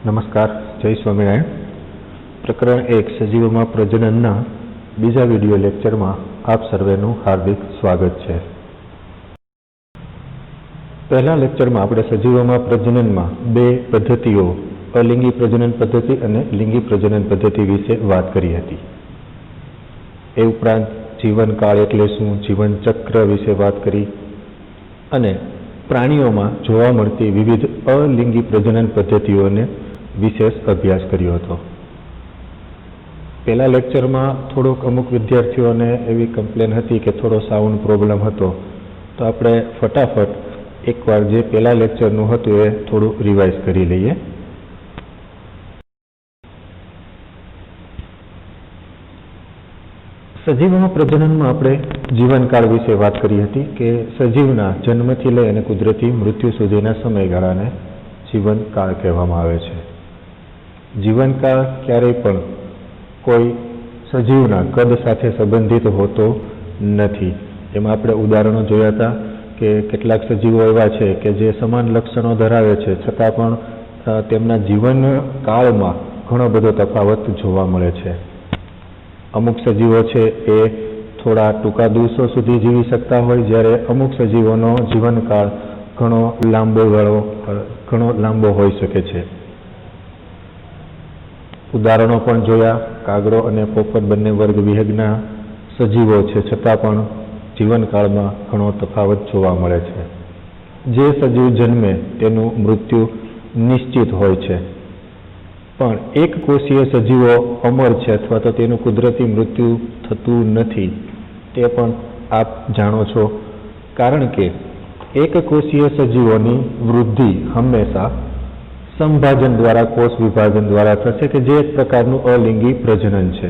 नमस्कार, जय स्वामीनारायण। प्रकरण 1 सजीवों में प्रजनन बीजा विडियो लेक्चर में आप सर्वेनु हार्दिक स्वागत है। पहला लेक्चर में आपणे सजीवों में प्रजनन में बे पद्धतिओ अलिंगी प्रजनन पद्धति और लिंगी प्रजनन पद्धति विषे बात करी हती। ए उपरांत जीवन काल एटले शुं, जीवन चक्र विषे बात करी अने प्राणीओं में जोवा मळती विविध अलिंगी प्रजनन पद्धतिओने विशेष अभ्यास कर्यो हतो। पहला लेक्चर में थोड़ोक अमुक विद्यार्थीओने एवी कम्प्लेन हती कि थोड़ो साउंड प्रॉब्लम हतो, तो आपणे फटाफट एक बार जे पहला लेक्चरनुं हतुं ए थोड़ुं रिवाइज करी लईए। सजीवों प्रजनन में आपणे जीवनकाल विषे बात करी हती कि सजीवना जन्मथी लई अने कुदरती मृत्यु सुधीना समयगाळाने जीवनकाल कहेवामां आवे छे। जीवनकाल क्यारेय पण कोई सजीवना कद साथे संबंधित होतो नथी। एमां आपणे उदाहरणो जोया हता कि केटलाक सजीवो एवा छे कि जे समान लक्षणो धरावे छे छतां पण तेमना जीवनकाळमां घणो बधो तफावत जोवा मळे छे। अमुक सजीवो छे ए थोड़ा टूंका दिवसों सुधी जीवी सकता होय, ज्यारे अमुक सजीवोनो जीवनकाळ घणो लांबो होई शके छे। उदाहरणों पण जोया, कागड़ो अने पोपट बंने वर्ग विहंगना सजीवो छे छतां पण जीवनकाळमां घणो तफावत जोवा मळे छे। जे सजीव जन्मे तेनुं मृत्यु निश्चित होय छे, पण एक कोषीय सजीवो अमर छे अथवा तो तेनुं कुदरती मृत्यु थतुं नथी ते पण आप जाणो छो, कारण के एक कोषीय सजीवोनी वृद्धि हमेशा संभाजन द्वारा, कोष विभाजन द्वारा थशे कि जे एक प्रकारनुं अलिंगी प्रजनन छे।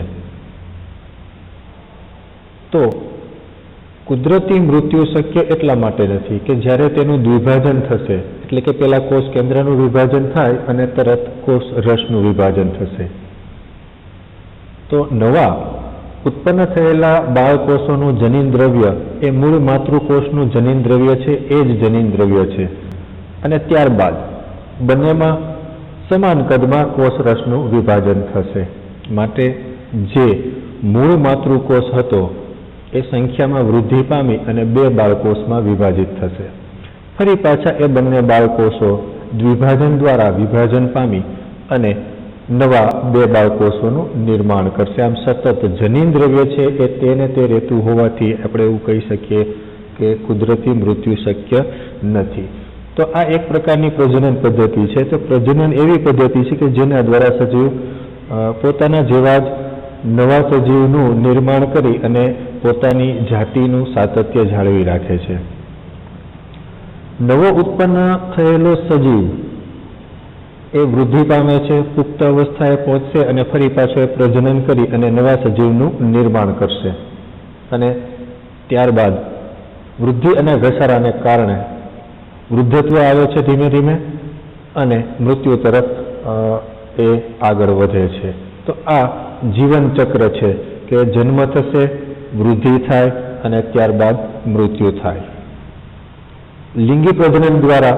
तो कुदरती मृत्यु शक्य एटला माटे नथी कि ज्यारे तेनुं द्विभाजन थशे, एटले के पेला कोष केंद्रनुं विभाजन थाय अने तरत कोष रसनुं विभाजन थशे। तो नवा उत्पन्न थयेला बाळकोषोनुं जनीन द्रव्य ए मूळ मातृकोषनुं जनीन द्रव्य छे, ए ज जनीन द्रव्य छे अने त्यारबाद बंनेमां समान कदमां कोष रसनुं विभाजन थशे। माटे जे मूळ मातृकोष हतो ए संख्यामां वृद्धि पामी अने बे बाळकोषमां विभाजित थशे। फरी पाछा ए बंने बाळकोषो द्विभाजन द्वारा विभाजन पामी अने नवा बे बाळकोषोनुं निर्माण करशे। आम सतत जनीन द्रव्य छे ए तेने ते रहेतुं होवाथी आपणे एवुं कही शकीए के कुदरती मृत्यु शक्य नथी। तो आ एक प्रकारनी प्रजनन पद्धति छे। तो प्रजनन एवी पद्धति छे के जेना द्वारा सजीव पोताना जेवा ज नवा सजीवनुं निर्माण करी अने पोतानी जातिनुं सातत्य जाळवी राखे छे। नवो उत्पन्न थयेलो सजीव ए वृद्धि पामे छे, पुख्त अवस्थाए पहोंचशे अने फरी पाछो ए प्रजनन करी अने नवा सजीवनुं निर्माण करशे अने त्यारबाद वृद्धि अने घसाराने कारणे वृद्धत्व आवे छे धीमे धीमे अने मृत्यु तरफ ए आगळ वधे छे। तो आ जीवन चक्र छे के जन्म थशे, वृद्धि थाय अने त्यारबाद मृत्यु थाय। लिंगी प्रजनन द्वारा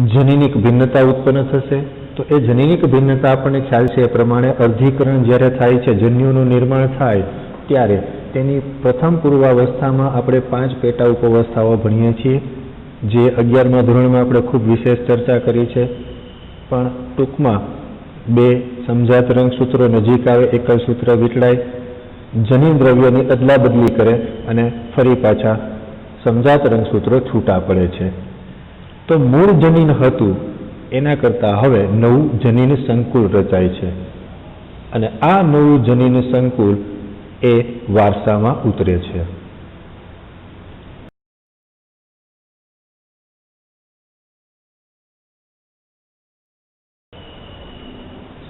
जनिनिक भिन्नता उत्पन्न थशे। तो ए जनिनिक भिन्नता आपणे ख्याल छे ए प्रमाणे अर्धीकरण ज्यारे थाय छे, जन्युनुं निर्माण थाय त्यारे तेनी प्रथम पूर्वावस्थामां आपणे 5 पेटा उपअवस्थाओ भणीए छीए, जे 11मा धोरણમાં આપણે ખૂબ વિશેષ ચર્ચા કરી છે। પણ ટૂંકમાં બે સમજાત રંગસૂત્રો નજીક આવે, એકલ સૂત્ર વીંટળાય, જનીન દ્રવ્યની અદલા બદલી કરે અને ફરી પાછા સમજાત રંગસૂત્રો છૂટા પડે છે। તો મૂળ જનીન હતું એના કરતાં હવે નવું જનીન સંકુલ રચાય છે અને આ નવું જનીન સંકુલ એ વારસામાં ઉતરે છે।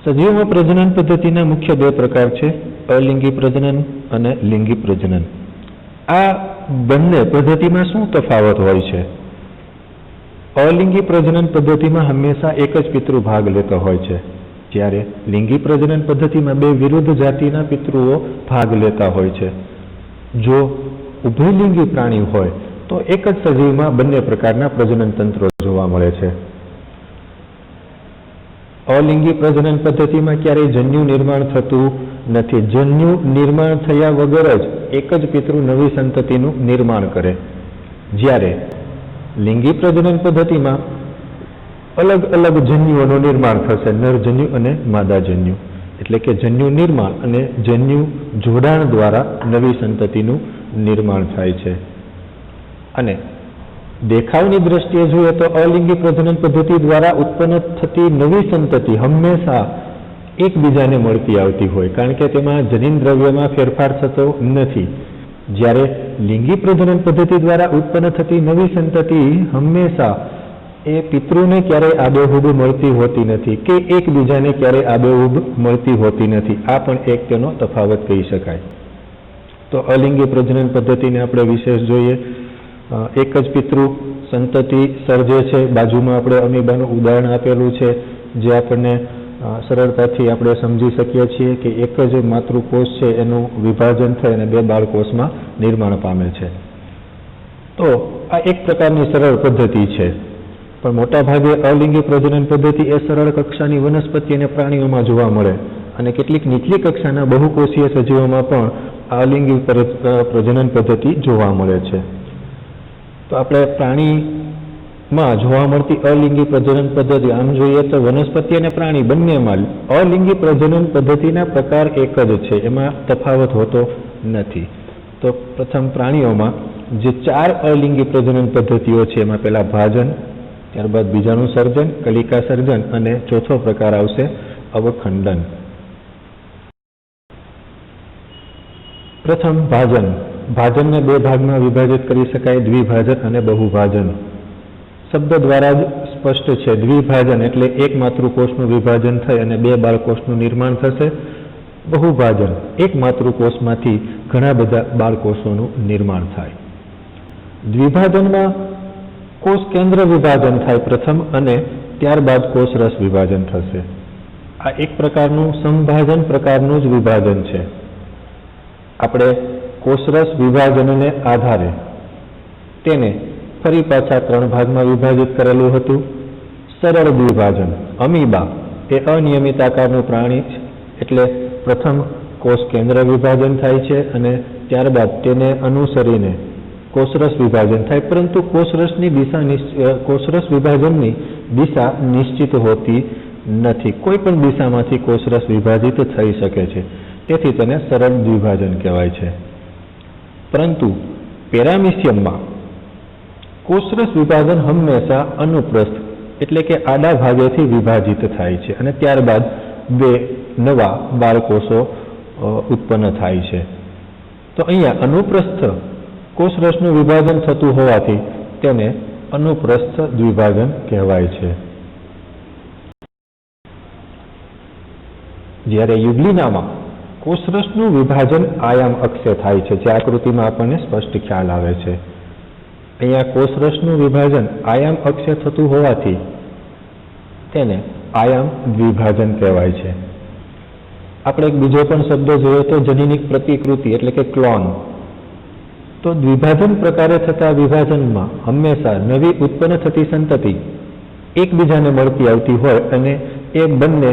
सजीवों प्रजनन पद्धति मुख्य 2 प्रकार है, अलिंगी प्रजनन और लिंगी प्रजनन। आ बंने पद्धति में शू तफावत होय छे? अलिंगी प्रजनन पद्धति में हमेशा एक ज पितृ भाग लेता होय छे, ज्यारे लिंगी प्रजनन पद्धति में 2 विरुद्ध जातिना पितृओ भाग लेता होय छे। जो उभयलिंगी प्राणी होय तो एक ज सजीव में बंने प्रकारना प्रजनन तंत्रो जोवा मळे छे। અલિંગી પ્રજનન પદ્ધતિમાં ક્યારેય જન્યુ નિર્માણ થતું નથી. જન્યુ નિર્માણ થયા વગર જ એક જ પિતૃ નવી સંતતિનું નિર્માણ કરે. જ્યારે લિંગી પ્રજનન પદ્ધતિમાં અલગ અલગ જન્યુઓનું નિર્માણ થશે, નરજન્યુ અને માદાજન્યુ. એટલે કે જન્યુ નિર્માણ અને જન્યુ જોડાણ દ્વારા નવી સંતતિનું નિર્માણ થાય છે. અને દેખાવની દ્રષ્ટિએ જોઈએ તો અલિંગી પ્રજનન પદ્ધતિ દ્વારા ઉત્પન્ન થતી નવી સંતતિ હંમેશા એકબીજાને મળતી આવતી હોય, કારણ કે તેમાં જનીન દ્રવ્યમાં ફેરફાર થતો નથી. જ્યારે લિંગી પ્રજનન પદ્ધતિ દ્વારા ઉત્પન્ન થતી નવી સંતતિ હંમેશા એ પિતૃને ક્યારેય આબેહૂબ મળતી હોતી નથી કે એકબીજાને ક્યારેય આબેહૂબ મળતી હોતી નથી. આ પણ એક તેનો તફાવત કહી શકાય. તો અલિંગી પ્રજનન પદ્ધતિને આપણે વિશેષ જોઈએ. એક જ પિતૃ સંતતિ સર્જે છે. બાજુમાં આપણે અમીબાનું ઉદાહરણ આપેલું છે, જે આપણને સરળતાથી આપણે સમજી શકીએ છીએ કે એક જ માતૃકોષ છે એનું વિભાજન થઈ અને બે બાળકોષમાં નિર્માણ પામે છે. તો આ એક પ્રકારની સરળ પદ્ધતિ છે. પણ મોટાભાગે અલિંગી પ્રજનન પદ્ધતિ એ સરળ કક્ષાની વનસ્પતિ અને પ્રાણીઓમાં જોવા મળે, અને કેટલીક નીચલી કક્ષાના બહુકોષીય સજીવોમાં પણ અલિંગી પ્રજનન પદ્ધતિ જોવા મળે છે. તો આપણે પ્રાણીમાં જોવા મળતી અલિંગી પ્રજનન પદ્ધતિ આમ જોઈએ તો વનસ્પતિ અને પ્રાણી બંનેમાં અલિંગી પ્રજનન પદ્ધતિના પ્રકાર એક જ છે, એમાં તફાવત હોતો નથી. તો પ્રથમ પ્રાણીઓમાં જે 4 અલિંગી પ્રજનન પદ્ધતિઓ છે એમાં પહેલા ભાજન, ત્યારબાદ બીજાનું સર્જન, કલિકા સર્જન અને ચોથો પ્રકાર આવશે અવખંડન. પ્રથમ ભાજન. ભાજનને બે ભાગમાં વિભાજિત કરી શકાય, દ્વિભાજન અને બહુભાજન. શબ્દ દ્વારા જ સ્પષ્ટ છે. દ્વિભાજન એટલે એક માતૃકોષનું વિભાજન થઈ અને બે બાળકોષનું નિર્માણ થશે. બહુભાજન એક માતૃકોષમાંથી ઘણા બધા બાળકોષોનું નિર્માણ થાય. દ્વિભાજનમાં કોષ કેન્દ્ર વિભાજન થાય પ્રથમ અને ત્યારબાદ કોષરસ વિભાજન થશે. આ એક પ્રકારનું સમભાજન પ્રકારનું જ વિભાજન છે. આપણે કોષરસ વિભાજનને આધારે તેને ફરી પાછા 3 ભાગમાં વિભાજિત કરેલું હતું. સરળ દ્વિભાજન. અમીબા એ અનિયમિત આકારનું પ્રાણી છે, એટલે પ્રથમ કોષ કેન્દ્ર વિભાજન થાય છે અને ત્યારબાદ તેને અનુસરીને કોષરસ વિભાજન થાય, પરંતુ કોષરસ વિભાજનની દિશા નિશ્ચિત હોતી નથી. કોઈ પણ દિશામાંથી કોષરસ વિભાજિત થઈ શકે છે, તેથી તેને સરળ દ્વિભાજન કહેવાય છે. પરંતુ પેરામિશિયમમાં કોષરસ વિભાજન હંમેશા અનુપ્રસ્થ એટલે કે આડા ભાગેથી વિભાજિત થાય છે અને ત્યારબાદ બે નવા બાળકોષો ઉત્પન્ન થાય છે. તો અહીંયા અનુપ્રસ્થ કોષરસનું વિભાજન થતું હોવાથી તેને અનુપ્રસ્થ દ્વિભાજન કહેવાય છે. જ્યારે યુગ્લિનામાં કોષરસનું વિભાજન આયામ અક્ષે થાય છે, જે આકૃતિમાં આપણને સ્પષ્ટ ખ્યાલ આવે છે. અહીંયા કોષરસનું વિભાજન આયામ અક્ષે થતું હોવાથી તેને આયામ દ્વિભાજન કહેવાય છે. આપણે એક બીજો પણ શબ્દ જોયો તો જનીનિક પ્રતિકૃતિ એટલે કે ક્લોન. તો દ્વિભાજન પ્રકારે થતા વિભાજનમાં હંમેશા નવી ઉત્પન્ન થતી સંતતિ એકબીજાને મળતી આવતી હોય અને એ બંને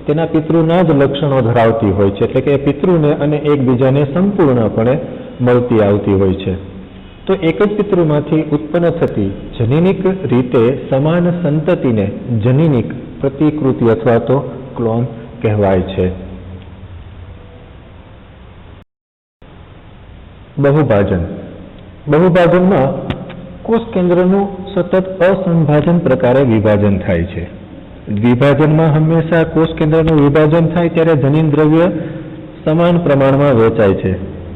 તેના પિતૃના જ લક્ષણો ધરાવતી હોય છે, એટલે કે પિતૃને અને એકબીજાને સંપૂર્ણપણે મળતી આવતી હોય છે. તો એક જ પિતૃમાંથી ઉત્પન્ન થતી જનીનિક રીતે સમાન સંતતિને જનીનિક પ્રતિકૃતિ અથવા તો ક્લોન કહેવાય છે. બહુભાજન. બહુભાજનમાં કોષ કેન્દ્રનું સતત અસંભાજન પ્રકારે વિભાજન થાય છે. દ્વિભાજનમાં હંમેશા કોષ કેન્દ્રનું વિભાજન થાય ત્યારે જનીન દ્રવ્ય સમાન પ્રમાણમાં વહેંચાય છે,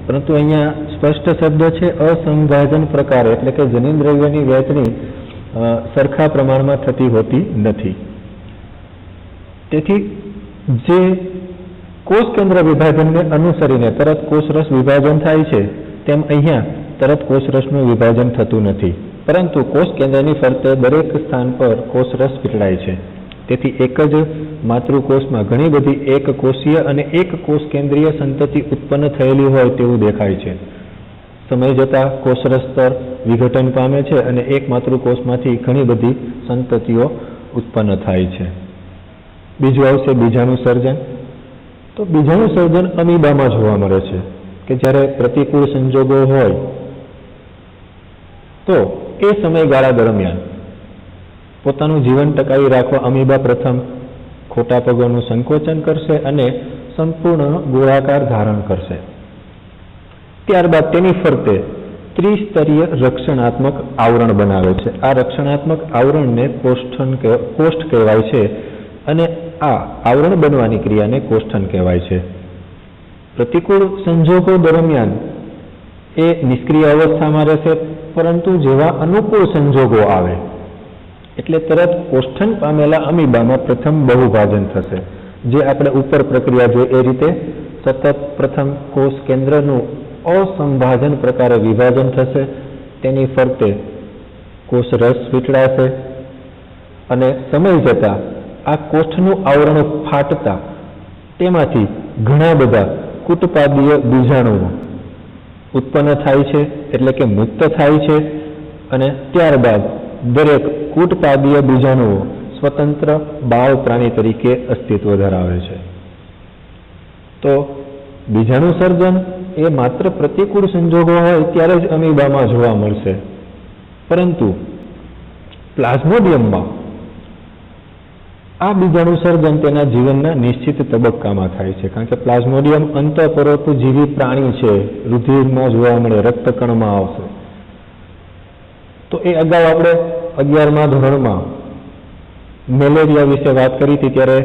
પરંતુ અહીંયા સ્પષ્ટ શબ્દ છે અસંભાજન પ્રકારે, એટલે કે જનીન દ્રવ્યની વહેંચણી સરખા પ્રમાણમાં થતી હોતી નથી. તેથી જે કોષ કેન્દ્ર વિભાજનને અનુસરીને તરત કોષરસ વિભાજન થાય છે, તેમ અહીંયા તરત કોષરસનું વિભાજન થતું નથી, પરંતુ કોષ કેન્દ્રની ફરતે દરેક સ્થાન પર કોષરસ વીંટળાય છે. તેથી એક જ માતૃકોષમાં ઘણી બધી એક કોષીય અને એક કોષ કેન્દ્રીય સંતતિ ઉત્પન્ન થયેલી હોય તેવું દેખાય છે. સમય જતાં કોષરસ સ્તર વિઘટન પામે છે અને એક માતૃકોષમાંથી ઘણી બધી સંતતિઓ ઉત્પન્ન થાય છે. બીજું આવશે બીજાણુ સર્જન. તો બીજાણુ સર્જન અમીબામાં જોવા મળે છે કે જ્યારે પ્રતિકૂળ સંજોગો હોય તો એ સમયગાળા દરમિયાન પોતાનું જીવન ટકાવી રાખવા અમીબા પ્રથમ ખોટા પગોનું સંકોચન કરશે અને સંપૂર્ણ ગોળાકાર ધારણ કરશે. ત્યારબાદ તેની ફરતે ત્રિસ્તરીય રક્ષણાત્મક આવરણ બનાવે છે. આ રક્ષણાત્મક આવરણને કોષ્ઠ કહેવાય છે અને આ આવરણ બનવાની ક્રિયાને કોષ્ઠન કહેવાય છે. પ્રતિકૂળ સંજોગો દરમિયાન એ નિષ્ક્રિય અવસ્થામાં રહેશે, પરંતુ જેવા અનુકૂળ સંજોગો આવે એટલે તરત કોષ્ઠન પામેલા અમીબામાં પ્રથમ બહુભાજન થશે. જે આપણે ઉપર પ્રક્રિયા જોઈ એ રીતે સતત પ્રથમ કોષ કેન્દ્રનું અસંભાજન પ્રકારે વિભાજન થશે. તેની ફરતે કોષરસ વીંટળાશે અને સમય જતાં આ કોષ્ઠનું આવરણ ફાટતા તેમાંથી ઘણા બધા કુટપાદીય બીજાણુઓ ઉત્પન્ન થાય છે, એટલે કે મુક્ત થાય છે. અને ત્યારબાદ દરેક કુટપાદીય બીજાણુઓ સ્વતંત્ર બાળ પ્રાણી તરીકે અસ્તિત્વ ધરાવે છે. તો બીજાણુ સર્જન એ માત્ર પ્રતિકૂળ સંજોગો હોય ત્યારે જ અમીબામાં જોવા મળશે, પરંતુ પ્લાઝ્મોડિયમમાં આ બીજાણુ સર્જન તેના જીવનના નિશ્ચિત તબક્કામાં થાય છે. કારણ કે પ્લાઝ્મોડિયમ અંતઃપરોપજીવી પ્રાણી છે, રુધિરમાં જોવા મળે, રક્તકણમાં આવશે. તો એ અગાઉ આપણે 11મા ધોરણમાં મેલેરિયા વિશે વાત કરી હતી ત્યારે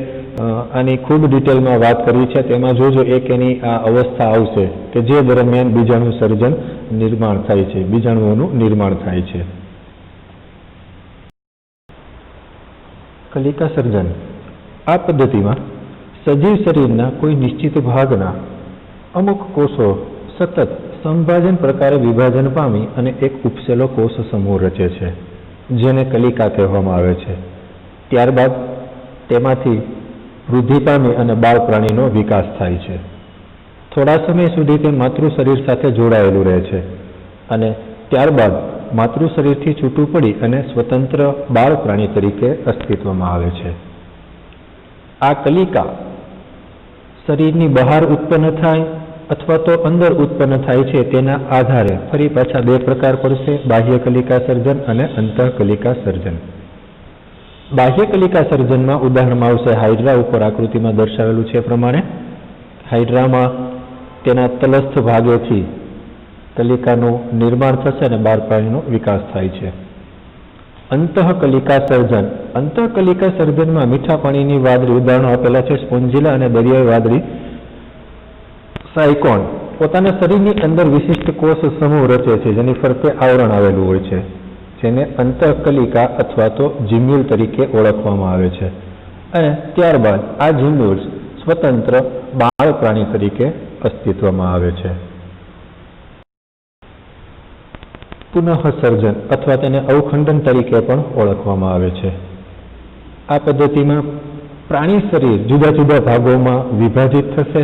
આની ખૂબ ડિટેલમાં વાત કરી છે. તેમાં જોજો એક એની આ અવસ્થા આવશે કે જે દરમિયાન બીજાણુ સર્જન નિર્માણ થાય છે, બીજાણુઓનું નિર્માણ થાય છે. કલિકા સર્જન. આ પદ્ધતિમાં સજીવ શરીરના કોઈ નિશ્ચિત ભાગના અમુક કોષો સતત સંભાજન પ્રકારે વિભાજન પામી અને એક ઉપસેલો કોષ સમૂહ રચે છે, જેને કલિકા કહેવામાં આવે છે. ત્યારબાદ તેમાંથી વૃદ્ધિ પામી અને બાળ પ્રાણીનો વિકાસ થાય છે. થોડા સમય સુધી તે માતૃ શરીર સાથે જોડાયેલું રહે છે અને ત્યારબાદ માતૃ શરીરથી છૂટું પડી અને સ્વતંત્ર બાળ પ્રાણી તરીકે અસ્તિત્વમાં આવે છે. આ કલિકા શરીરની બહાર ઉત્પન્ન થાય અથવા તો અંદર ઉત્પન્ન થાય છે તેના આધારે ફરી પાછા બે પ્રકાર પડશે: બાહ્ય કલિકા સર્જન અને અંતઃકલિકા સર્જન. બાહ્ય કલિકા સર્જનમાં ઉદાહરણમાં આવશે હાઇડ્રા. ઉપર આકૃતિમાં દર્શાવેલું છે પ્રમાણે હાઇડ્રામાં તેના તલસ્થ ભાગેથી કલિકાનું નિર્માણ થશે અને બાળ પ્રાણીનો વિકાસ થાય છે. અંતઃકલિકા સર્જન. અંતઃકલિકા સર્જનમાં મીઠા પાણીની વાદળી, ઉદાહરણો આપેલા છે સ્પોન્જિલા અને દરિયાઈ વાદળી સાયકોન, પોતાના શરીરની અંદર વિશિષ્ટ કોષ સમૂહ રચે છે જેની ફરતે આવરણ આવેલું હોય છે, જેને અંતઃકલિકા અથવા તો જીમ્યુલ તરીકે ઓળખવામાં આવે છે. અને ત્યારબાદ આ જીમ્યુલ્સ સ્વતંત્ર બાળ પ્રાણી તરીકે અસ્તિત્વમાં આવે છે. પુનઃસર્જન અથવા તેને અવખંડન તરીકે પણ ઓળખવામાં આવે છે. આ પદ્ધતિમાં પ્રાણી શરીર જુદા જુદા ભાગોમાં વિભાજિત થશે.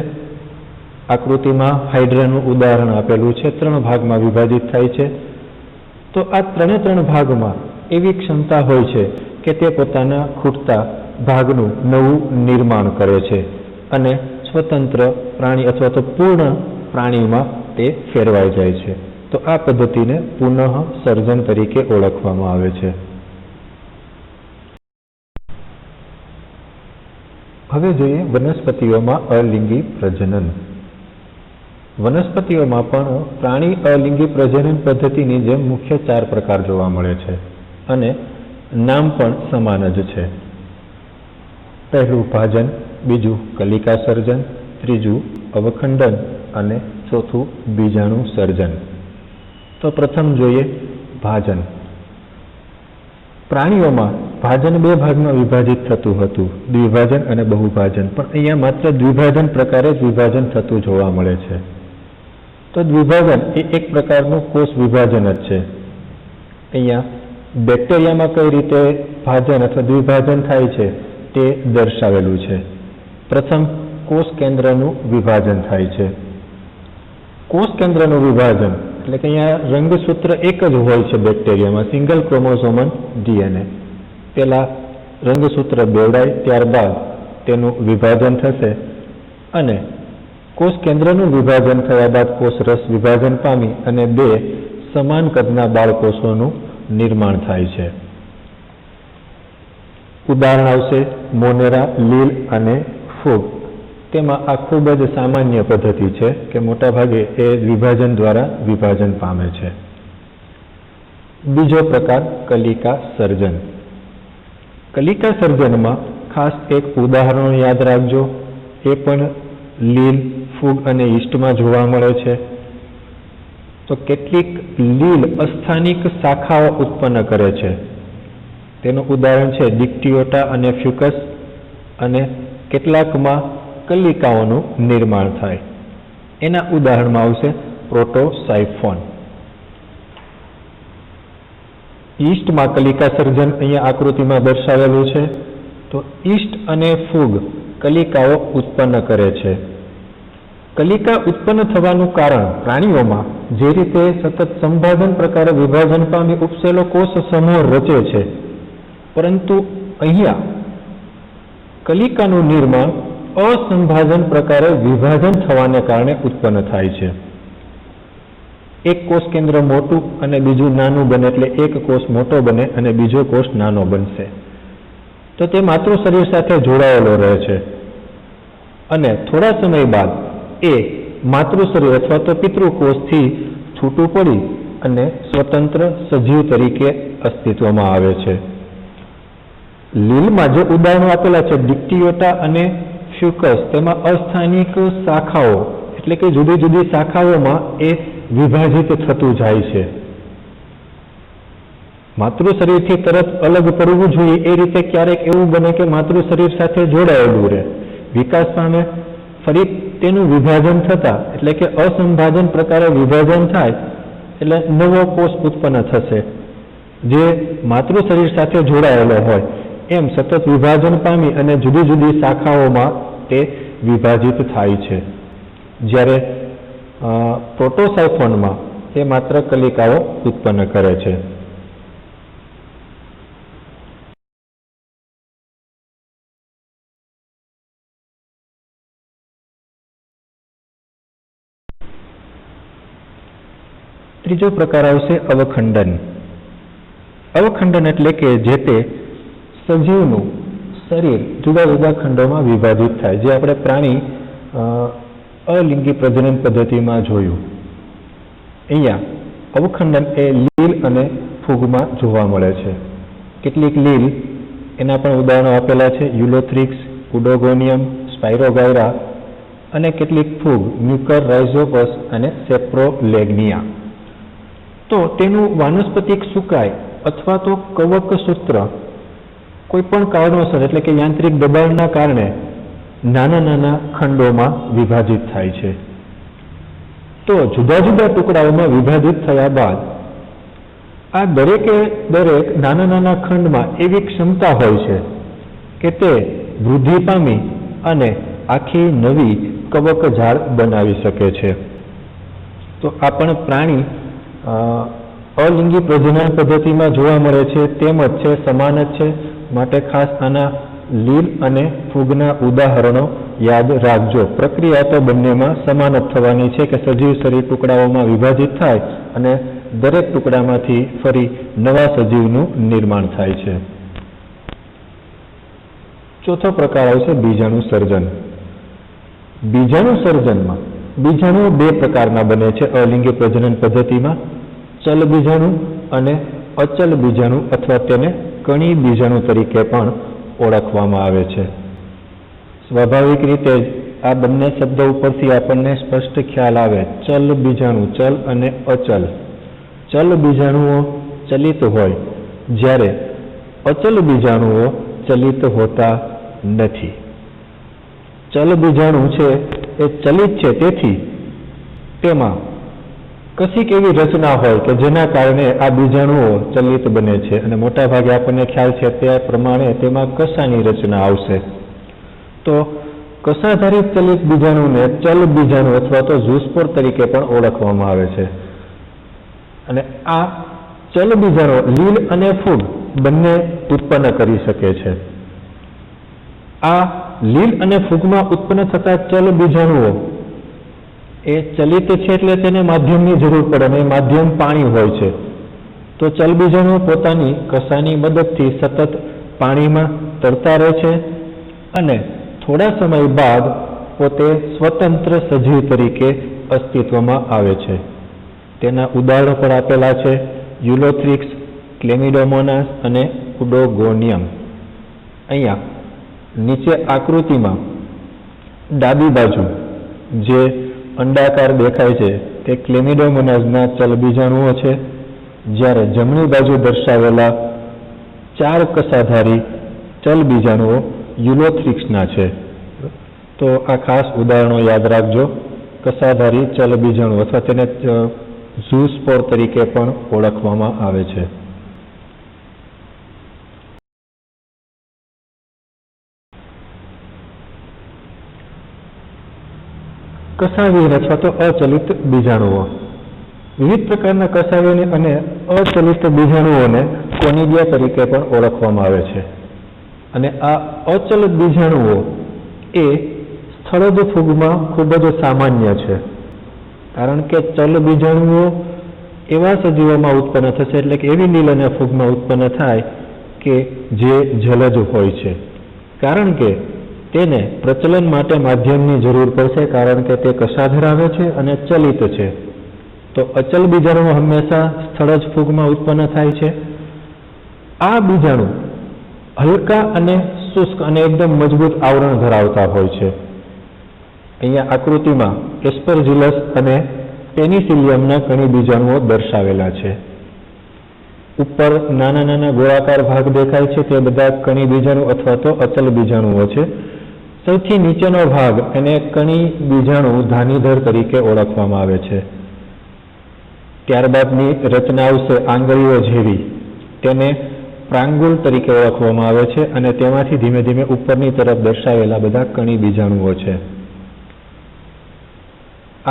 આકૃતિમાં હાઇડ્રાનું ઉદાહરણ આપેલું છે, 3 ભાગમાં વિભાજિત થાય છે. તો આ ત્રણ ભાગમાં એવી ક્ષમતા હોય છે કે તે પોતાના ખૂટતા ભાગનું નવું નિર્માણ કરે છે અને સ્વતંત્ર પ્રાણી અથવા તો પૂર્ણ પ્રાણીમાં તે ફેરવાઈ જાય છે. તો આ પદ્ધતિને પુનઃ સર્જન તરીકે ઓળખવામાં આવે છે. હવે જોઈએ વનસ્પતિઓમાં અલિંગી પ્રજનન. વનસ્પતિઓમાં પણ પ્રાણી અલિંગી પ્રજનન પદ્ધતિની જેમ મુખ્ય 4 પ્રકાર જોવા મળે છે અને નામ પણ સમાન જ છે. પહેલું ભાજન, બીજું કલિકા સર્જન, ત્રીજું અવખંડન અને ચોથું બીજાણુ સર્જન. તો પ્રથમ જોઈએ ભાજન. પ્રાણીઓમાં ભાજન 2 ભાગમાં વિભાજિત થતું હતું, દ્વિભાજન અને બહુભાજન. પણ અહીંયા માત્ર દ્વિભાજન પ્રકારે જ વિભાજન થતું જોવા મળે છે. તો દ્વિભાજન એ એક પ્રકારનું કોષ વિભાજન જ છે. અહીંયા બેક્ટેરિયામાં કઈ રીતે ભાજન અથવા દ્વિભાજન થાય છે તે દર્શાવેલું છે. પ્રથમ કોષ કેન્દ્રનું વિભાજન થાય છે. કોષ કેન્દ્રનું વિભાજન એટલે કે અહીંયા રંગસૂત્ર એક જ હોય છે બેક્ટેરિયામાં, સિંગલ ક્રોમોસોમલ DNA. પહેલા રંગસૂત્ર બેવડાય, ત્યારબાદ તેનું વિભાજન થશે અને કોષ કેન્દ્રનું વિભાજન થયા બાદ કોષ રસ વિભાજન પામી અને 2 સમાન કદના બાળકોષોનું નિર્માણ થાય છે. ઉદાહરણ આવશે મોનેરા, લીલ અને ફૂગ. તેમાં આ ખૂબ જ સામાન્ય પદ્ધતિ છે કે મોટાભાગે એ વિભાજન દ્વારા વિભાજન પામે છે. બીજો પ્રકાર કલિકા સર્જન. કલિકા સર્જનમાં ખાસ એક ઉદાહરણ યાદ રાખજો, એ પણ લીલ, ફૂગ અને યીસ્ટમાં જોવા મળે છે. તો કેટલીક લીલ અસ્થાનિક શાખાઓ ઉત્પન્ન કરે છે. તેનું ઉદાહરણ છે ડિક્ટિયોટા અને ફ્યુકસ, અને કેટલાકમાં કલિકાઓનું નિર્માણ થાય. એના ઉદાહરણમાં આવશે પ્રોટોસાયફોન. યીસ્ટમાં કલિકા સર્જન અહીંયા આકૃતિમાં દર્શાવેલું છે. તો યીસ્ટ અને ફૂગ કલિકાઓ ઉત્પન્ન કરે છે. કલિકા ઉત્પન્ન થવાનું કારણ પ્રાણીઓમાં જે રીતે સતત સંભાજન પ્રકારે વિભાજન પામી ઉપસેલો કોષ સમૂહ રચે છે, પરંતુ અહીંયા કલિકાનું નિર્માણ અસંભાજન પ્રકારે વિભાજન થવાને કારણે ઉત્પન્ન થાય છે. એક કોષ કેન્દ્ર મોટું અને બીજું નાનું બને, એટલે એક કોષ મોટો બને અને બીજો કોષ નાનો બનશે. તો તે માતૃ શરીર સાથે જોડાયેલો રહે છે અને થોડા સમય બાદ એ માતૃ શરીર અથવા તો પિતૃકોષથી છૂટું પડી અને સ્વતંત્ર સજીવ તરીકે અસ્તિત્વમાં આવે છે. લીલમાં જે ઉદાહરણો આપેલા છે ડિક્ટિયોટા અને ફ્યુકસ, તેમાં અસ્થાનિક શાખાઓ એટલે કે જુદી જુદી શાખાઓમાં એ વિભાજિત થતું જાય છે. માતૃ શરીરથી તરત અલગ પડવું જોઈએ એ રીતે ક્યારેક એવું બને કે માતૃ શરીર સાથે જોડાયેલું રહે, વિકાસ પામે, ફરી તેનું વિભાજન થતા એટલે કે અસંભાજન પ્રકારે વિભાજન થાય એટલે નવો કોષ ઉત્પન્ન થશે જે માતૃ શરીર સાથે જોડાયેલો હોય. એમ સતત વિભાજન પામી અને જુદી જુદી શાખાઓમાં તે વિભાજિત થાય છે. જ્યારે પ્રોટોસાયફોનમાં તે માત્ર કલિકાઓ ઉત્પન્ન કરે છે. ત્રીજો પ્રકાર આવશે અવખંડન. અવખંડન એટલે કે જે તે સજીવનું શરીર જુદા જુદા ખંડોમાં વિભાજિત થાય, જે આપણે પ્રાણી અલિંગી પ્રજનન પદ્ધતિમાં જોયું. અહીંયા અવખંડન એ લીલ અને ફૂગમાં જોવા મળે છે. કેટલીક લીલ, એના પણ ઉદાહરણો આપેલા છે, યુલોથ્રિક્સ, પુડોગોનિયમ, સ્પાયરોગાયરા, અને કેટલીક ફૂગ મ્યુકર રાઇઝોપસ અને સેપ્રોલેગ્નિયા. તો તેનું વાનસ્પતિક સુકાય અથવા તો કવક સૂત્ર કોઈ પણ કારણોસર એટલે કે યાંત્રિક દબાણના કારણે નાના નાના ખંડોમાં વિભાજિત થાય છે. તો જુદા જુદા ટુકડાઓમાં વિભાજિત થયા બાદ આ દરેકે દરેક નાના નાના ખંડમાં એવી ક્ષમતા હોય છે કે તે વૃદ્ધિ પામી અને આખી નવી કવક ઝાડ બનાવી શકે છે. તો આ પણ પ્રાણી અલિંગી પ્રજનન પદ્ધતિમાં જોવા મળે છે, તેમ જ છે, સમાન જ છે. માટે ખાસ આના લીલ અને ફૂગના ઉદાહરણો યાદ રાખજો. પ્રક્રિયા તો બંનેમાં સમાન જ થવાની છે કે સજીવ શરીર ટુકડાઓમાં વિભાજિત થાય અને દરેક ટુકડામાંથી ફરી નવા સજીવનું નિર્માણ થાય છે. ચોથો પ્રકાર આવશે બીજાણુ સર્જન. બીજાણુ સર્જનમાં બીજાણુઓ 2 પ્રકારના બને છે અલિંગી પ્રજનન પદ્ધતિમાં, ચલ બીજાણુ અને અચલ બીજાણુ અથવા તેને કણી બીજાણુ તરીકે પણ ઓળખવામાં આવે છે. સ્વાભાવિક રીતે જ આ બંને શબ્દો ઉપરથી આપણને સ્પષ્ટ ખ્યાલ આવે. ચલ બીજાણુ, ચલ અને અચલ. ચલ બીજાણુઓ ચલિત હોય જ્યારે અચલ બીજાણુઓ ચલિત હોતા નથી. ચલ બીજાણુ છે એ ચલિત છે, તેથી તેમાં કશીક એવી રચના હોય કે જેના કારણે આ બીજાણુઓ ચલિત બને છે અને મોટા ભાગે આપણને ખ્યાલ છે તે પ્રમાણે તેમાં કશાની રચના આવશે. તો કશાધારિત ચલિત બીજાણુને ચલ બીજાણુ અથવા તો ઝૂસ્પોર તરીકે પણ ઓળખવામાં આવે છે. અને આ ચલ બીજાણુ લીલ અને ફૂગ બંને ઉત્પન્ન કરી શકે છે. આ લીલ અને ફૂગમાં ઉત્પન્ન થતા ચલ બીજાણુઓ એ ચલિત છે, એટલે તેને માધ્યમની જરૂર પડે અને એ માધ્યમ પાણી હોય છે. તો ચલ બીજાણુઓ પોતાની કસાની મદદથી સતત પાણીમાં તરતા રહે છે અને થોડા સમય બાદ પોતે સ્વતંત્ર સજીવ તરીકે અસ્તિત્વમાં આવે છે. તેના ઉદાહરણો પણ આપેલા છે: યુલોથ્રિક્સ, ક્લેમિડોમોનાસ અને ઉડોગોનિયમ. અહીંયા નીચે આકૃતિમાં ડાબી બાજુ જે અંડાકાર દેખાય છે તે ક્લેમિડોમોનાસના ચલ બીજાણુઓ છે, જ્યારે જમણી બાજુ દર્શાવેલા 4 કસાધારી ચલ બીજાણુઓ યુલોથ્રિક્સના છે. તો આ ખાસ ઉદાહરણો યાદ રાખજો. કસાધારી ચલ બીજાણુ અથવા તેને ઝૂસ્પોર તરીકે પણ ઓળખવામાં આવે છે. કસાવિહીન અથવા તો અચલિત બીજાણુઓ. વિવિધ પ્રકારના કસાવિહીન અને અચલિત બીજાણુઓને કોનિડિયા તરીકે પણ ઓળખવામાં આવે છે. અને આ અચલ બીજાણુઓ એ સ્થળજ ફૂગમાં ખૂબ જ સામાન્ય છે, કારણ કે ચલ બીજાણુઓ એવા સજીવોમાં ઉત્પન્ન થશે, એટલે કે એવી લીલ અને ફૂગમાં ઉત્પન્ન થાય કે જે જલજ હોય છે, કારણ કે તેને પ્રચલન માટે માધ્યમની જરૂર પડશે, કારણ કે તે કશા ધરાવે છે અને ચલિત છે. તો અચલ બીજાણુઓ હંમેશા સ્થળજ ફૂગમાં ઉત્પન્ન થાય છે. આ બીજાણુ હલકા અને શુષ્ક અને એકદમ મજબૂત આવરણ ધરાવતા હોય છે. અહીંયા આકૃતિમાં એસ્પરજીલસ અને પેનિસિલિયમના કણી બીજાણુઓ દર્શાવેલા છે. ઉપર નાના નાના ગોળાકાર ભાગ દેખાય છે તે બધા કણી બીજાણુ અથવા તો અચલ બીજાણુઓ છે. સૌથી નીચેનો ભાગ એને કણી બીજાણુ ધાનીધર તરીકે ઓળખવામાં આવે છે. ત્યારબાદની રચના આવશે આંગળીઓ જેવી, તેને પ્રાંગુલ તરીકે ઓળખવામાં આવે છે અને તેમાંથી ધીમે ધીમે ઉપરની તરફ દર્શાવેલા બધા કણી બીજાણુઓ છે.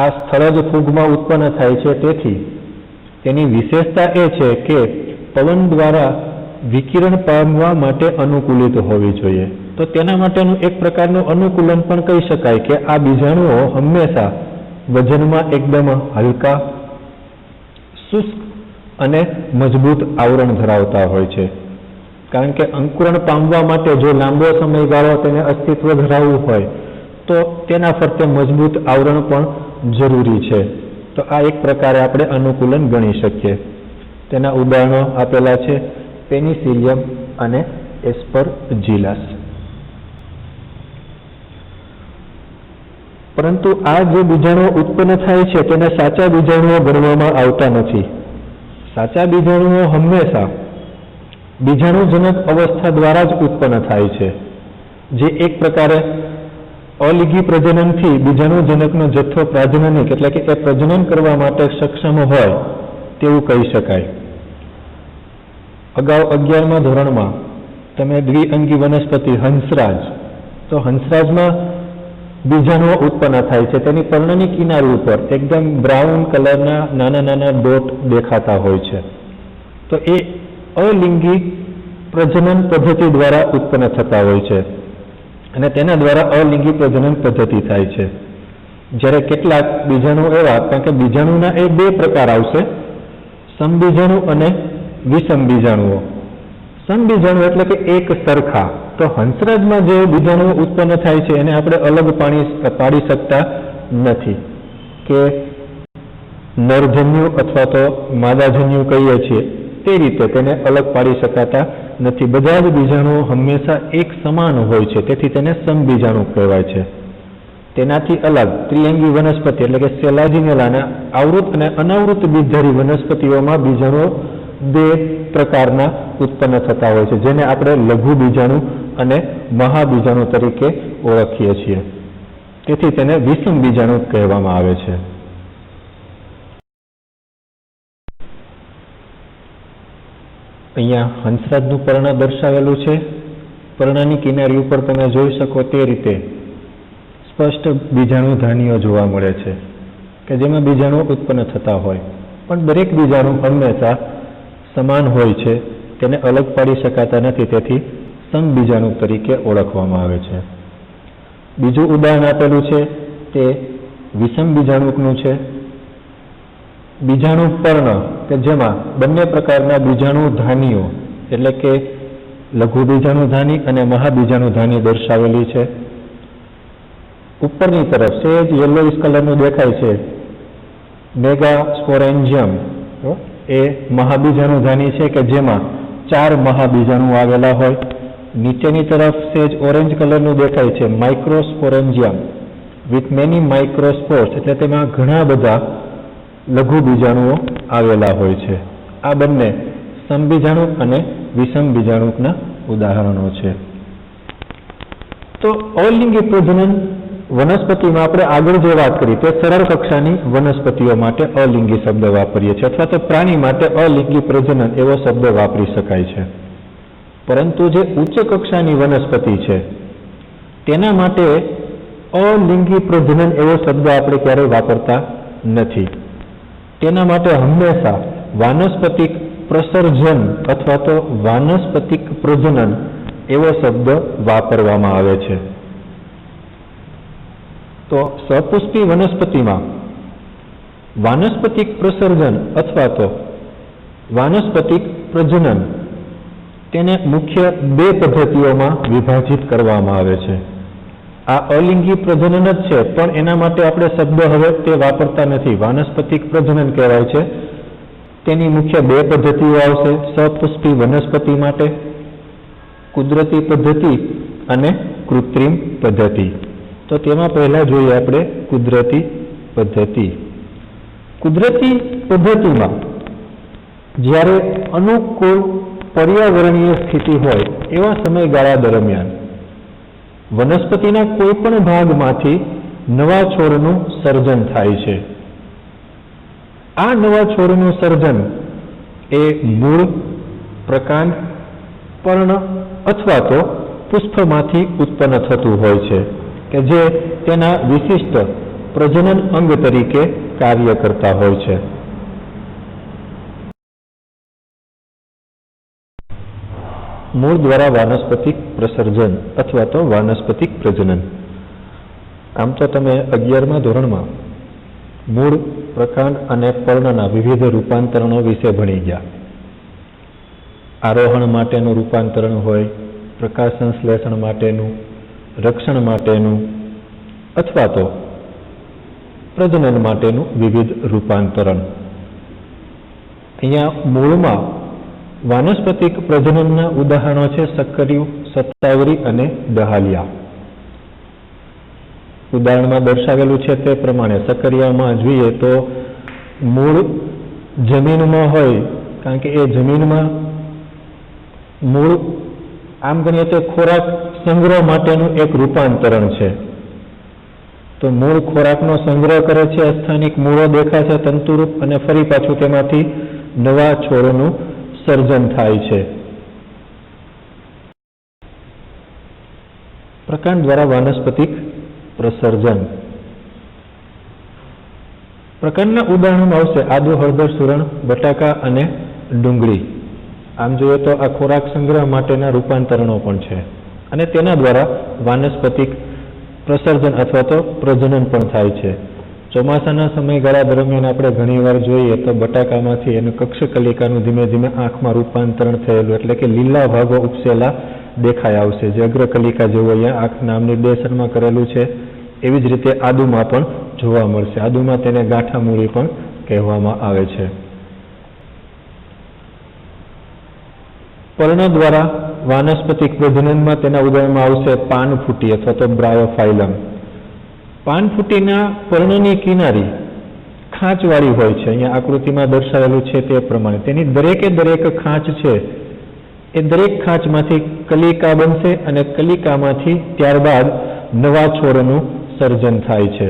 આ સ્થળજ ફૂગમાં ઉત્પન્ન થાય છે, તેથી તેની વિશેષતા એ છે કે પવન દ્વારા વિકિરણ પામવા માટે અનુકૂલિત હોવી જોઈએ. તો તેના માટેનું એક પ્રકારનું અનુકૂલન પણ કહી શકાય કે આ બીજાણુઓ હંમેશા વજનમાં એકદમ હલકા, શુષ્ક અને મજબૂત આવરણ ધરાવતા હોય છે, કારણ કે અંકુરણ પામવા માટે જો લાંબો સમયગાળો તેને અસ્તિત્વ ધરાવવું હોય તો તેના ફરતે મજબૂત આવરણ પણ જરૂરી છે. તો આ એક પ્રકારે આપણે અનુકૂલન ગણી શકીએ. તેના ઉદાહરણો આપેલા છે: પેનિસિલિયમ અને એસ્પરજીલસ. પરંતુ આ જે બીજાણુઓ ઉત્પન્ન થાય છે તેને સાચા બીજાણુઓ ગણવામાં આવતા નથી. સાચા બીજાણુઓ હંમેશા બીજાણુજનક અવસ્થા દ્વારા જ ઉત્પન્ન થાય છે, જે એક પ્રકારે અલિંગી પ્રજનનથી બીજાણુજનકનો જથ્થો પ્રાજનનિક એટલે કે એ પ્રજનન કરવા માટે સક્ષમ હોય તેવું કહી શકાય. અગાઉ 11મા ધોરણમાં તમે દ્વિઅંગી વનસ્પતિ હંસરાજ, તો હંસરાજમાં બીજાણુઓ ઉત્પન્ન થાય છે. તેની પર્ણની કિનારી ઉપર એકદમ બ્રાઉન કલરના નાના નાના ડોટ દેખાતા હોય છે. તો એ અલિંગી પ્રજનન પદ્ધતિ દ્વારા ઉત્પન્ન થતા હોય છે અને તેના દ્વારા અલિંગી પ્રજનન પદ્ધતિ થાય છે. જ્યારે કેટલાક બીજાણુ એવા, કારણ કે બીજાણુના એ 2 પ્રકાર આવશે: સમબીજાણુ અને વિષમ બીજાણુઓ. સમબીજાણુ એટલે કે એક સરખા. તો હંસરાજમાં જે બીજાણુઓ ઉત્પન્ન થાય છે એને આપણે અલગ પાડી શકતા નથી, કે નરજન્યુ અથવા તો માદાજન્યુ કહીએ છીએ તે રીતે તેને અલગ પાડી શકાતા નથી. બધા જ બીજાણુઓ હંમેશા એક સમાન હોય છે, તેથી તેને સમબીજાણુ કહેવાય છે. તેનાથી અલગ ત્રિઅંગી વનસ્પતિ એટલે કે સેલાજિનેલાના આવૃત અને અનાવૃત બીજધારી વનસ્પતિઓમાં બીજાણુઓ 2 પ્રકારના ઉત્પન્ન થતા હોય છે, જેને આપણે લઘુ બીજાણુ અને મહાબીજાણુ તરીકે ઓળખીએ છીએ. તેથી તેને વિષમ બીજાણુ કહેવામાં આવે છે. અહીંયા હંસરાજનું પર્ણ દર્શાવેલું છે. પર્ણની કિનારી ઉપર તમે જોઈ શકો તે રીતે સ્પષ્ટ બીજાણુ ધાનીઓ જોવા મળે છે કે જેમાં બીજાણુ ઉત્પન્ન થતા હોય, પણ દરેક બીજાણુ હંમેશા સમાન હોય છે, તેને અલગ પાડી શકાતા નથી, તેથી સમબીજાણુ તરીકે ઓળખવામાં આવે છે. બીજું ઉદાહરણ આપેલું છે તે વિષમ બીજાણુકનું છે. બીજાણુ પર્ણ કે જેમાં બંને પ્રકારના બીજાણુધાનીઓ એટલે કે લઘુ બીજાણુધાની અને મહાબીજાણુધાની દર્શાવેલી છે. ઉપરની તરફ સેજ યલોઇશ કલરનું દેખાય છે મેગાસ્પોરેન્જિયમ એ મહાબીજાણુધાની છે કે જેમાં 4 મહાબીજાણુ આવેલા હોય. નીચેની તરફ સેજ ઓરેન્જ કલરનું દેખાય છે માઇક્રોસ્પોરેન્જિયમ વિથ મેની માઇક્રોસ્પોર્સ એટલે તેમાં ઘણા બધા લઘુ બીજાણુઓ આવેલા હોય છે. આ બંને સમબીજાણુક અને વિષમ બીજાણુકના ઉદાહરણો છે. તો અલિંગી પ્રજનન વનસ્પતિમાં આપણે આગળ જે વાત કરી તે સરળ કક્ષાની વનસ્પતિઓ માટે અલિંગી શબ્દ વાપરીએ છીએ અથવા તો પ્રાણી માટે અલિંગી પ્રજનન એવો શબ્દ વાપરી શકાય છે. પરંતુ જે ઉચ્ચ કક્ષાની વનસ્પતિ છે તેના માટે અલિંગી પ્રજનન એવો શબ્દ આપણે ક્યારેય વાપરતા નથી. તેના માટે હંમેશા વાનસ્પતિક પ્રસર્જન અથવા તો વાનસ્પતિક પ્રજનન એવો શબ્દ વાપરવામાં આવે છે. તો સપુષ્પી વનસ્પતિમાં વાનસ્પતિક પ્રસર્જન અથવા તો વાનસ્પતિક પ્રજનન તેને મુખ્ય 2 પદ્ધતિઓમાં વિભાજિત કરવામાં આવે છે. આ અલિંગી પ્રજનન જ છે પણ એના માટે આપણે શબ્દ હવે તે વાપરતા નથી. વાનસ્પતિક પ્રજનન કહેવાય છે. તેની મુખ્ય 2 પદ્ધતિઓ આવશે સપુષ્પી વનસ્પતિ માટે કુદરતી પદ્ધતિ અને કૃત્રિમ પદ્ધતિ. તો તેમાં પહેલા જોઈએ આપણે કુદરતી પદ્ધતિ. કુદરતી પદ્ધતિમાં જ્યારે અનુકૂળ પર્યાવરણીય સ્થિતિ હોય એવા સમયગાળા દરમિયાન વનસ્પતિના કોઈ પણ ભાગમાંથી નવા છોડનું સર્જન થાય છે. આ નવા છોડનું સર્જન એ મૂળ, પ્રકાંડ, પર્ણ અથવા તો પુષ્પમાંથી ઉત્પન્ન થતું હોય છે કે જે તેના વિશિષ્ટ પ્રજનન અંગ તરીકે કાર્ય કરતા હોય છે. મૂળ દ્વારા વાનસ્પતિક પ્રસર્જન અથવા તો વાનસ્પતિક પ્રજનન. આમ તો તમે 11મા ધોરણમાં મૂળ, પ્રકાંડ અને પર્ણના વિવિધ રૂપાંતરણો વિશે ભણી ગયા. આરોહણ માટેનું રૂપાંતરણ હોય, પ્રકાશ સંશ્લેષણ માટેનું, રક્ષણ માટેનું અથવા તો પ્રજનન માટેનું વિવિધ રૂપાંતરણ. અહીંયા મૂળમાં વાનસ્પતિક પ્રજનનના ઉદાહરણો છે સક્કરિયું, સત્તાવરી અને ડહાલિયા. ઉદાહરણમાં દર્શાવેલું છે તે પ્રમાણે સક્કરિયામાં જોઈએ તો મૂળ જમીનમાં હોય કારણ કે એ જમીનમાં મૂળ આમ ગણીએ તો ખોરાક સંગ્રહ માટેનું એક રૂપાંતરણ છે. તો મૂળ ખોરાકનો સંગ્રહ કરે છે, સ્થાનિક મૂળો દેખાશે તંતુરૂપ અને ફરી પાછું તેમાંથી નવા છોડનું સર્જન થાય છે. પ્રકાંડ દ્વારા વાનસ્પતિક પ્રસર્જન. પ્રકાંડના ઉદાહરણમાં આવશે આદુ, હળદર, સુરણ, બટાકા અને ડુંગળી. આમ જોઈએ તો આ ખોરાક સંગ્રહ માટેના રૂપાંતરણો પણ છે અને તેના દ્વારા વાનસ્પતિક પ્રસર્જન અથવા તો પ્રજનન પણ થાય છે. ચોમાસાના સમયગાળા દરમિયાન આપણે ઘણીવાર જોઈએ તો બટાકામાંથી અને કક્ષકલિકાનું ધીમે ધીમે આંખમાં રૂપાંતરણ થયેલું એટલે કે લીલા ભાગો ઉપસેલા દેખાઈ આવશે. જે અગ્રકલિકા જેવું અહીંયા આંખ નામ નિર્દેશનમાં કરેલું છે એવી જ રીતે આદુમાં પણ જોવા મળશે. આદુમાં તેને ગાંઠા મૂળી પણ કહેવામાં આવે છે. પર્ણ દ્વારા વાનસ્પતિક પ્રજનનમાં તેના ઉદાહરણમાં આવશે પાનફૂટી અથવા તો બ્રાયોફાઇલમ. પાનફૂટીના પર્ણની કિનારી ખાંચવાળી હોય છે. અહીંયા આકૃતિમાં દર્શાવેલું છે તે પ્રમાણે તેની દરેકે દરેક ખાંચ છે એ દરેક ખાંચમાંથી કલિકા બનશે અને કલિકામાંથી ત્યારબાદ નવા છોડનું સર્જન થાય છે.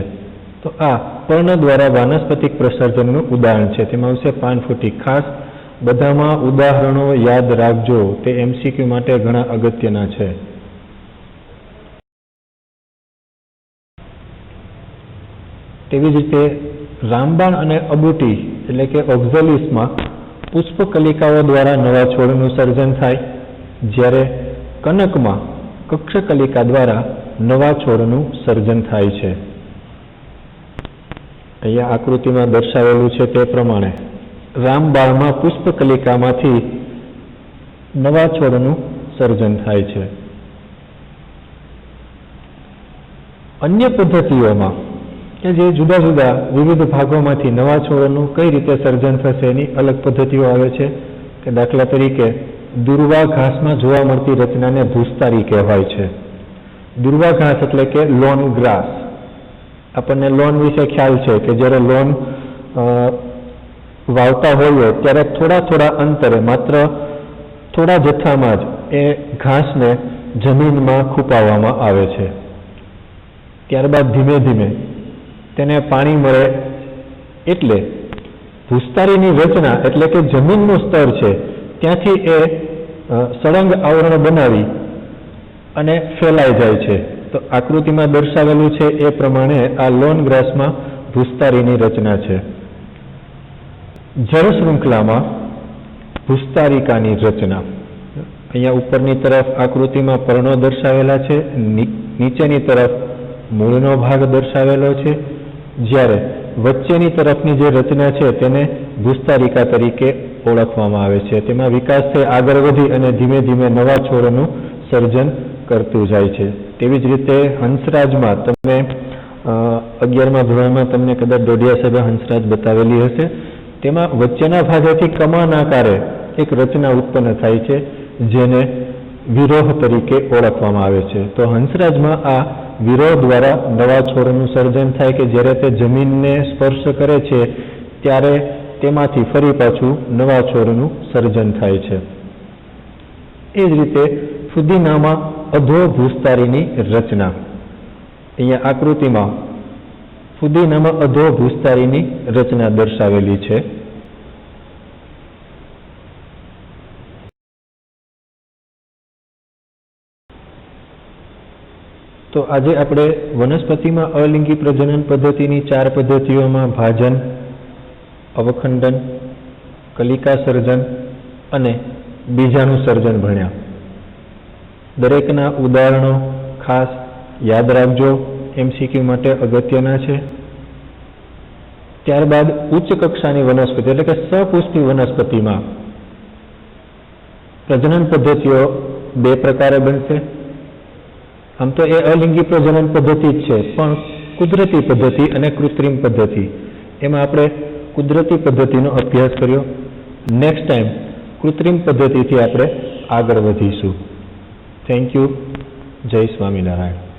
તો આ પર્ણ દ્વારા વાનસ્પતિક પ્રસર્જનનું ઉદાહરણ છે. તેમાં આવશે પાનફૂટી. ખાસ બધામાં ઉદાહરણો યાદ રાખજો, તે MCQ માટે ઘણા અગત્યના છે. તેવી જ રીતે રામબાણ અને અબુટી એટલે કે ઓક્ઝલિસમાં પુષ્પ કલિકાઓ દ્વારા નવા છોડનું સર્જન થાય, જ્યારે કનકમાં કક્ષકલિકા દ્વારા નવા છોડનું સર્જન થાય છે. અહીંયા આકૃતિમાં દર્શાવેલું છે તે પ્રમાણે રામબાળમાં પુષ્પકલિકામાંથી નવા છોડનું સર્જન થાય છે. અન્ય પદ્ધતિઓમાં કે જે જુદા જુદા વિવિધ ભાગોમાંથી નવા છોડનું કઈ રીતે સર્જન થશે એની અલગ પદ્ધતિઓ આવે છે. કે દાખલા તરીકે દુર્વા ઘાસમાં જોવા મળતી રચનાને ભૂસ્તારી કહેવાય છે. દુર્વા ઘાસ એટલે કે લોન ગ્રાસ. આપણને લોન વિશે ખ્યાલ છે કે જ્યારે લોન વાવતા હોઈએ ત્યારે થોડા થોડા અંતરે માત્ર થોડા જથ્થામાં જ એ ઘાસને જમીનમાં ખૂંપાવવામાં આવે છે. ત્યારબાદ ધીમે ધીમે તેને પાણી મળે એટલે ભૂસ્તારીની રચના એટલે કે જમીનનું સ્તર છે ત્યાંથી એ સળંગ આવરણ બનાવી અને ફેલાઈ જાય છે. તો આકૃતિમાં દર્શાવેલું છે એ પ્રમાણે આ લોન ગ્રાસમાં ભૂસ્તારીની રચના છે. જળ શૃંખલામાં ભૂસ્તારિકાની રચના. અહીંયા ઉપરની તરફ આકૃતિમાં પર્ણો દર્શાવેલા છે, નીચેની તરફ મૂળનો ભાગ દર્શાવેલો છે, જ્યારે વચ્ચેની તરફની જે રચના છે તેને ભૂસ્તારિકા તરીકે ઓળખવામાં આવે છે. તેમાં વિકાસ થઈ આગળ વધી અને ધીમે ધીમે નવા છોડનું સર્જન કરતું જાય છે. તેવી જ રીતે હંસરાજમાં તમે 11મા ધોરણમાં તમને કદાચ ડોડિયા સાહેબે હંસરાજ બતાવેલી હશે. તેમાં વચ્ચેના ભાગેથી કમાન આકારે એક રચના ઉત્પન્ન થાય છે જેને વિરોહ તરીકે ઓળખવામાં આવે છે. તો હંસરાજમાં આ વિરોહ દ્વારા નવા છોડનું સર્જન થાય કે જ્યારે તે જમીનને સ્પર્શ કરે છે ત્યારે તેમાંથી ફરી પાછું નવા છોડનું સર્જન થાય છે. એ જ રીતે ફુદીનામાં અધો ભૂસ્તારીની રચના. અહીંયા આકૃતિમાં ફુદીનામાં અધો ભૂસ્તારીની રચના દર્શાવેલી છે. તો આજે આપણે વનસ્પતિમાં અલિંગી પ્રજનન પદ્ધતિની 4 પદ્ધતિઓમાં ભાજન, અવખંડન, કલિકા સર્જન અને બીજાણુ સર્જન ભણ્યા. દરેકના ઉદાહરણો ખાસ યાદ રાખજો, MCQ માટે અગત્યના છે. ત્યારબાદ ઉચ્ચ કક્ષાની વનસ્પતિ એટલે કે સપુષ્પી વનસ્પતિમાં પ્રજનન પદ્ધતિઓ 2 પ્રકારે બનશે. આમ તો એ અલિંગી પ્રજનન પદ્ધતિ જ છે, પણ કુદરતી પદ્ધતિ અને કૃત્રિમ પદ્ધતિ. એમાં આપણે કુદરતી પદ્ધતિનો અભ્યાસ કર્યો. નેક્સ્ટ ટાઈમ કૃત્રિમ પદ્ધતિથી આપણે આગળ વધીશું. Thank you. જય સ્વામિનારાયણ.